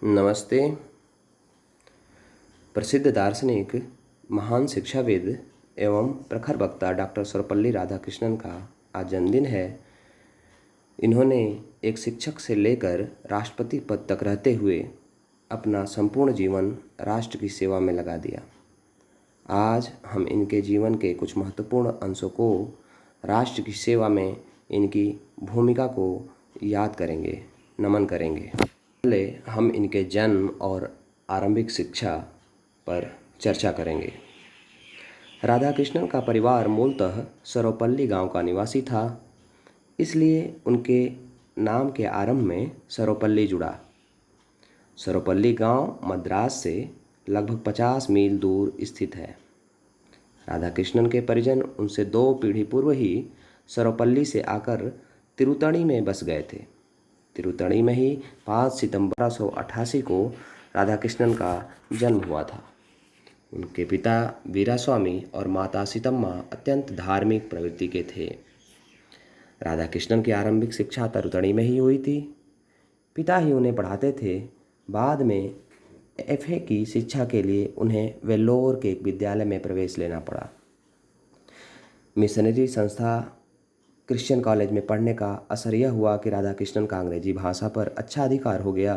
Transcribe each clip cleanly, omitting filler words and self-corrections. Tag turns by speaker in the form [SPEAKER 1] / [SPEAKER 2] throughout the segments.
[SPEAKER 1] नमस्ते। प्रसिद्ध दार्शनिक, महान शिक्षाविद एवं प्रखर वक्ता डॉक्टर सर्वपल्ली राधाकृष्णन का आज जन्मदिन है। इन्होंने एक शिक्षक से लेकर राष्ट्रपति पद तक रहते हुए अपना संपूर्ण जीवन राष्ट्र की सेवा में लगा दिया। आज हम इनके जीवन के कुछ महत्वपूर्ण अंशों को, राष्ट्र की सेवा में इनकी भूमिका को याद करेंगे, नमन करेंगे। पहले हम इनके जन्म और आरंभिक शिक्षा पर चर्चा करेंगे। राधाकृष्णन का परिवार मूलतः सर्वपल्ली गांव का निवासी था, इसलिए उनके नाम के आरंभ में सर्वपल्ली जुड़ा। सर्वपल्ली गांव मद्रास से लगभग 50 मील दूर स्थित है। राधाकृष्णन के परिजन उनसे 2 पीढ़ी पूर्व ही सर्वपल्ली से आकर तिरुतणी में बस गए थे। तिरुतणी में ही 5 सितंबर 1888 को राधाकृष्णन का जन्म हुआ था। उनके पिता वीरास्वामी और माता सीतम्मा अत्यंत धार्मिक प्रवृत्ति के थे। राधाकृष्णन की आरंभिक शिक्षा तिरुतणी में ही हुई थी। पिता ही उन्हें पढ़ाते थे। बाद में एफए की शिक्षा के लिए उन्हें वेल्लोर के एक विद्यालय में प्रवेश लेना पड़ा। मिशनरी संस्था क्रिश्चियन कॉलेज में पढ़ने का असर यह हुआ कि राधाकृष्णन का अंग्रेजी भाषा पर अच्छा अधिकार हो गया।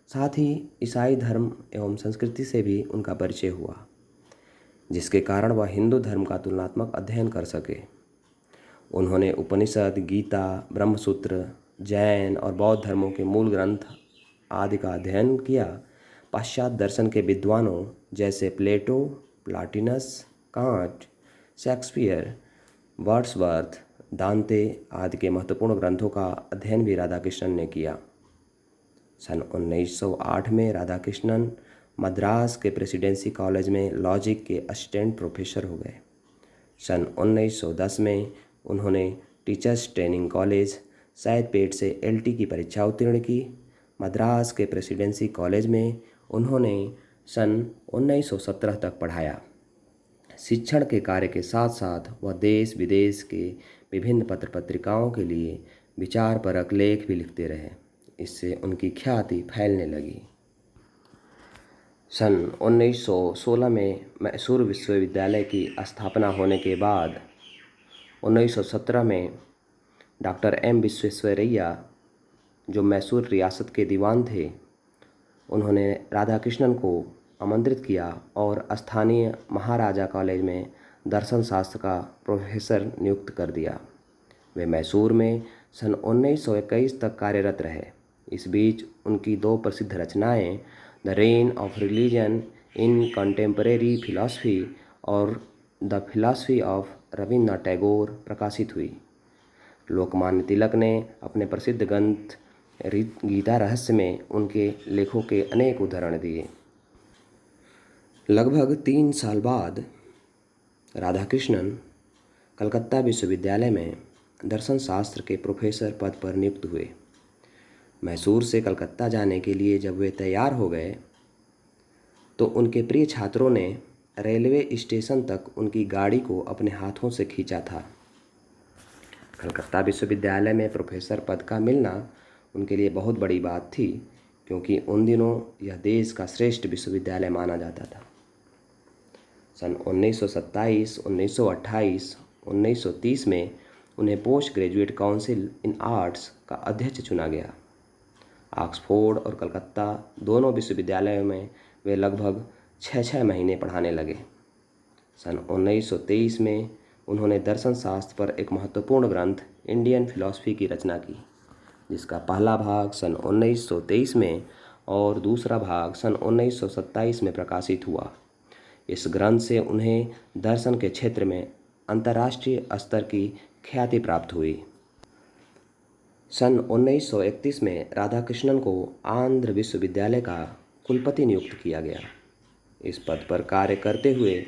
[SPEAKER 1] साथ ही ईसाई धर्म एवं संस्कृति से भी उनका परिचय हुआ, जिसके कारण वह हिंदू धर्म का तुलनात्मक अध्ययन कर सके। उन्होंने उपनिषद, गीता, ब्रह्मसूत्र, जैन और बौद्ध धर्मों के मूल ग्रंथ आदि का अध्ययन किया। पाश्चात्य दर्शन के विद्वानों जैसे प्लेटो, प्लॉटिनस, कांट, शेक्सपियर, वर्ड्सवर्थ, दांते आदि के महत्वपूर्ण ग्रंथों का अध्ययन भी राधाकृष्णन ने किया। सन 1908 में राधाकृष्णन मद्रास के प्रेसिडेंसी कॉलेज में लॉजिक के असिस्टेंट प्रोफेसर हो गए। सन 1910 में उन्होंने टीचर्स ट्रेनिंग कॉलेज सैयदपेट से एलटी की परीक्षा उत्तीर्ण की। मद्रास के प्रेसिडेंसी कॉलेज में उन्होंने सन 1917 तक पढ़ाया। शिक्षण के कार्य के साथ साथ वह देश विदेश के विभिन्न पत्र पत्रिकाओं के लिए विचारपरक लेख भी लिखते रहे। इससे उनकी ख्याति फैलने लगी। सन 1916 में मैसूर विश्वविद्यालय की स्थापना होने के बाद 1917 में डॉक्टर एम विश्वेश्वरैया, जो मैसूर रियासत के दीवान थे, उन्होंने राधाकृष्णन को आमंत्रित किया और स्थानीय महाराजा कॉलेज में दर्शन शास्त्र का प्रोफेसर नियुक्त कर दिया। वे मैसूर में सन 1921 तक कार्यरत रहे। इस बीच उनकी 2 प्रसिद्ध रचनाएं the reign of religion in contemporary philosophy और the philosophy of Rabindranath Tagore प्रकाशित हुई। लोकमान्य तिलक ने अपने प्रसिद्ध ग्रंथ गीता रहस्य में उनके लेखों के अनेक उदाहरण दिए। लगभग 3 साल बाद राधाकृष्णन कलकत्ता विश्वविद्यालय में दर्शन शास्त्र के प्रोफेसर पद पर नियुक्त हुए। मैसूर से कलकत्ता जाने के लिए जब वे तैयार हो गए तो उनके प्रिय छात्रों ने रेलवे स्टेशन तक उनकी गाड़ी को अपने हाथों से खींचा था। कलकत्ता विश्वविद्यालय में प्रोफेसर पद का मिलना उनके लिए बहुत बड़ी बात थी, क्योंकि उन दिनों यह देश का श्रेष्ठ विश्वविद्यालय माना जाता था। सन 1927, 1928, 1930 में उन्हें post graduate council in arts का अध्यक्ष चुना गया। ऑक्सफोर्ड और कलकत्ता दोनों विश्वविद्यालयों में वे लगभग 6 महीने पढ़ाने लगे। सन 1923 में उन्होंने दर्शन शास्त्र पर एक महत्वपूर्ण ग्रंथ इंडियन फिलॉसफी की रचना की, जिसका पहला भाग सन 1923 में और दूसरा भाग सन 1927 में प्रकाशित हुआ। इस ग्रंथ से उन्हें दर्शन के क्षेत्र में अंतर्राष्ट्रीय स्तर की ख्याति प्राप्त हुई। सन 1931 में राधाकृष्णन को आंध्र विश्वविद्यालय का कुलपति नियुक्त किया गया। इस पद पर कार्य करते हुए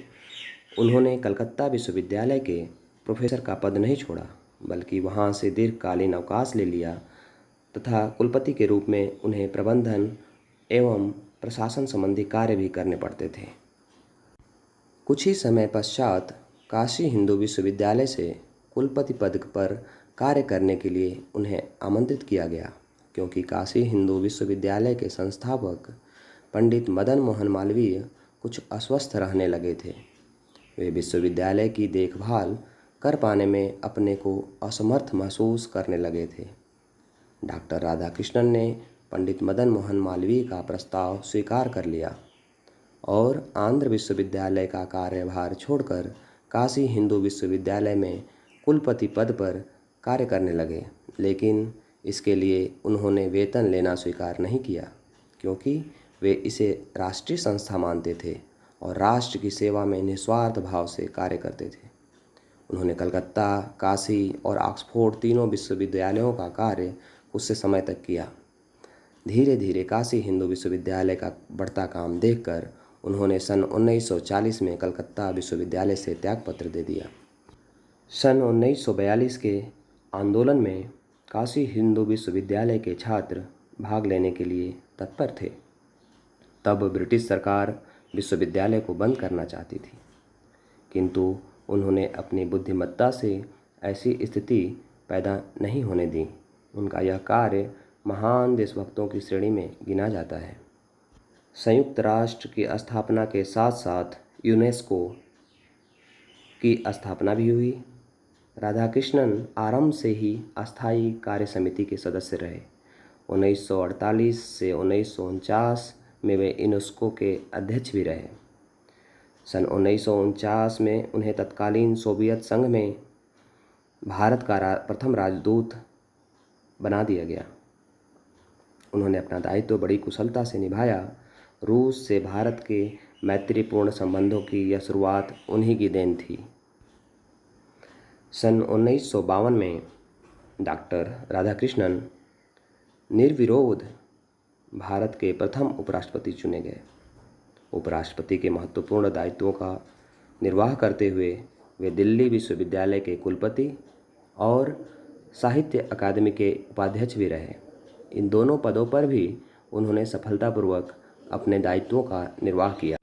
[SPEAKER 1] उन्होंने कलकत्ता विश्वविद्यालय के प्रोफेसर का पद नहीं छोड़ा, बल्कि वहां से दीर्घकालीन अवकाश ले लिया तथा कुलपति के रूप में उन्हें प्रबंधन एवं प्रशासन संबंधी कार्य भी करने पड़ते थे। कुछ ही समय पश्चात काशी हिंदू विश्वविद्यालय से कुलपति पद पर कार्य करने के लिए उन्हें आमंत्रित किया गया। क्योंकि काशी हिंदू विश्वविद्यालय के संस्थापक पंडित मदन मोहन मालवीय कुछ अस्वस्थ रहने लगे थे। वे विश्वविद्यालय की देखभाल कर पाने में अपने को असमर्थ महसूस करने लगे थे। डॉक्टर राधाकृष्णन ने पंडित मदन मोहन मालवीय का प्रस्ताव स्वीकार कर लिया और आंध्र विश्वविद्यालय का कार्यभार छोड़कर काशी हिंदू विश्वविद्यालय में कुलपति पद पर कार्य करने लगे। लेकिन इसके लिए उन्होंने वेतन लेना स्वीकार नहीं किया, क्योंकि वे इसे राष्ट्रीय संस्था मानते थे और राष्ट्र की सेवा में निस्वार्थ भाव से कार्य करते थे। उन्होंने कलकत्ता, काशी और ऑक्सफोर्ड तीनों विश्वविद्यालयों का कार्य कुछ समय तक किया। धीरे धीरे काशी हिंदू विश्वविद्यालय का बढ़ता काम देखकर उन्होंने सन 1940 में कलकत्ता विश्वविद्यालय से त्यागपत्र दे दिया। सन 1942 के आंदोलन में काशी हिंदू विश्वविद्यालय के छात्र भाग लेने के लिए तत्पर थे। तब ब्रिटिश सरकार विश्वविद्यालय को बंद करना चाहती थी, किंतु उन्होंने अपनी बुद्धिमत्ता से ऐसी स्थिति पैदा नहीं होने दी। उनका यह कार्य महान देशभक्तों की श्रेणी में गिना जाता है। संयुक्त राष्ट्र की स्थापना के साथ साथ यूनेस्को की स्थापना भी हुई। राधाकृष्णन आरंभ से ही अस्थायी कार्य समिति के सदस्य रहे। 1948 से 1949 में वे यूनेस्को के अध्यक्ष भी रहे। सन 1949 में उन्हें तत्कालीन सोवियत संघ में भारत का प्रथम राजदूत बना दिया गया। उन्होंने अपना दायित्व बड़ी कुशलता से निभाया। रूस से भारत के मैत्रीपूर्ण संबंधों की यह शुरुआत उन्हीं की देन थी। सन 1952 में डॉक्टर राधाकृष्णन निर्विरोध भारत के प्रथम उपराष्ट्रपति चुने गए। उपराष्ट्रपति के महत्वपूर्ण दायित्वों का निर्वाह करते हुए वे दिल्ली विश्वविद्यालय के कुलपति और साहित्य अकादमी के उपाध्यक्ष भी रहे। इन दोनों पदों पर भी उन्होंने सफलतापूर्वक अपने दायित्वों का निर्वाह किया।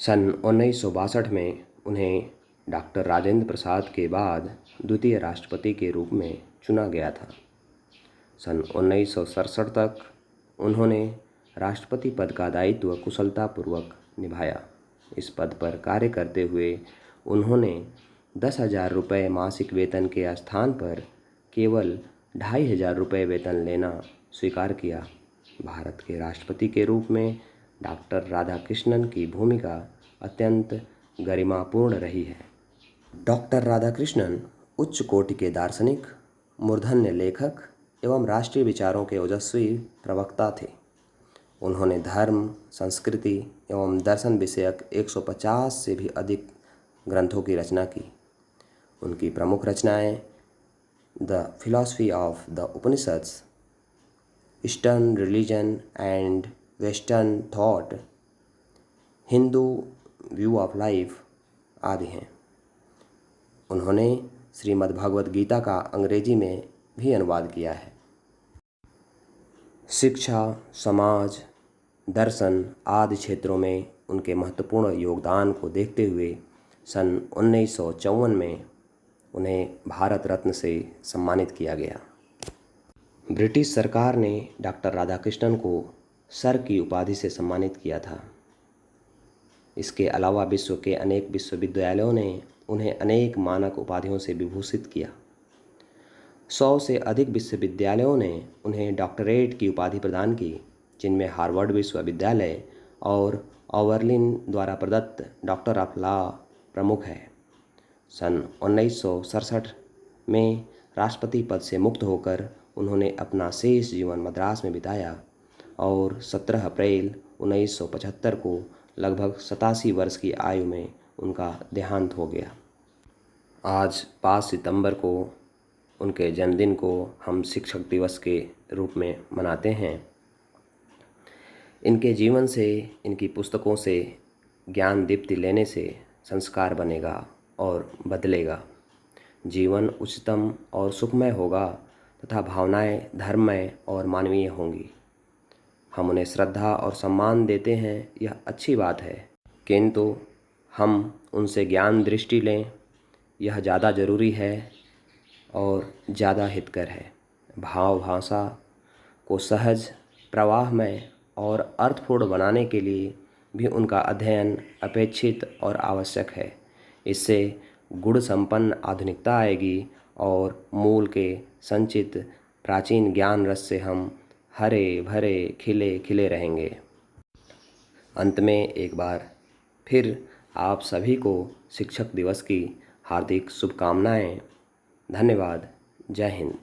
[SPEAKER 1] सन 1962 में उन्हें डॉक्टर राजेंद्र प्रसाद के बाद द्वितीय राष्ट्रपति के रूप में चुना गया था। सन 1967 तक उन्होंने राष्ट्रपति पद का दायित्व कुशलतापूर्वक निभाया। इस पद पर कार्य करते हुए उन्होंने 10,000 रुपये मासिक वेतन के स्थान पर केवल 2,500 रुपये वेतन लेना स्वीकार किया। भारत के राष्ट्रपति के रूप में डॉक्टर राधाकृष्णन की भूमिका अत्यंत गरिमापूर्ण रही है। डॉक्टर राधाकृष्णन उच्च कोटि के दार्शनिक, मूर्धन्य लेखक एवं राष्ट्रीय विचारों के ओजस्वी प्रवक्ता थे। उन्होंने धर्म, संस्कृति एवं दर्शन विषयक 150 से भी अधिक ग्रंथों की रचना की। उनकी प्रमुख रचनाएं the philosophy of the Upanishads, eastern religion and western thought, Hindu view of life आदि हैं। उन्होंने श्रीमद् भगवद गीता का अंग्रेजी में भी अनुवाद किया है। शिक्षा, समाज, दर्शन आदि क्षेत्रों में उनके महत्वपूर्ण योगदान को देखते हुए सन 1954 में उन्हें भारत रत्न से सम्मानित किया गया। ब्रिटिश सरकार ने डॉक्टर राधाकृष्णन को सर की उपाधि से सम्मानित किया था। इसके अलावा विश्व के अनेक विश्वविद्यालयों ने उन्हें अनेक मानक उपाधियों से विभूषित किया। 100 से अधिक विश्वविद्यालयों ने उन्हें डॉक्टरेट की उपाधि प्रदान की, जिनमें हार्वर्ड विश्वविद्यालय और ओबर्लिन द्वारा प्रदत्त डॉक्टर ऑफ लॉ प्रमुख है। सन 1967 में राष्ट्रपति पद से मुक्त होकर उन्होंने अपना शेष जीवन मद्रास में बिताया और 17 अप्रैल 1975 को लगभग 87 वर्ष की आयु में उनका देहांत हो गया। आज 5 सितंबर को उनके जन्मदिन को हम शिक्षक दिवस के रूप में मनाते हैं। इनके जीवन से, इनकी पुस्तकों से ज्ञान दीप्ति लेने से संस्कार बनेगा और बदलेगा। जीवन उच्चतम और सुखमय होगा तथा भावनाएं धर्ममय और मानवीय होंगी। हम उन्हें श्रद्धा और सम्मान देते हैं, यह अच्छी बात है, किंतु हम उनसे ज्ञान दृष्टि लें, यह ज़्यादा जरूरी है और ज़्यादा हितकर है। भाव, भाषा को सहज, प्रवाहमय और अर्थपूर्ण बनाने के लिए भी उनका अध्ययन अपेक्षित और आवश्यक है। इससे गुण संपन्न आधुनिकता आएगी और मूल के संचित प्राचीन ज्ञान रस से हम हरे भरे खिले खिले रहेंगे। अंत में एक बार फिर आप सभी को शिक्षक दिवस की हार्दिक शुभकामनाएं। धन्यवाद। जय हिंद।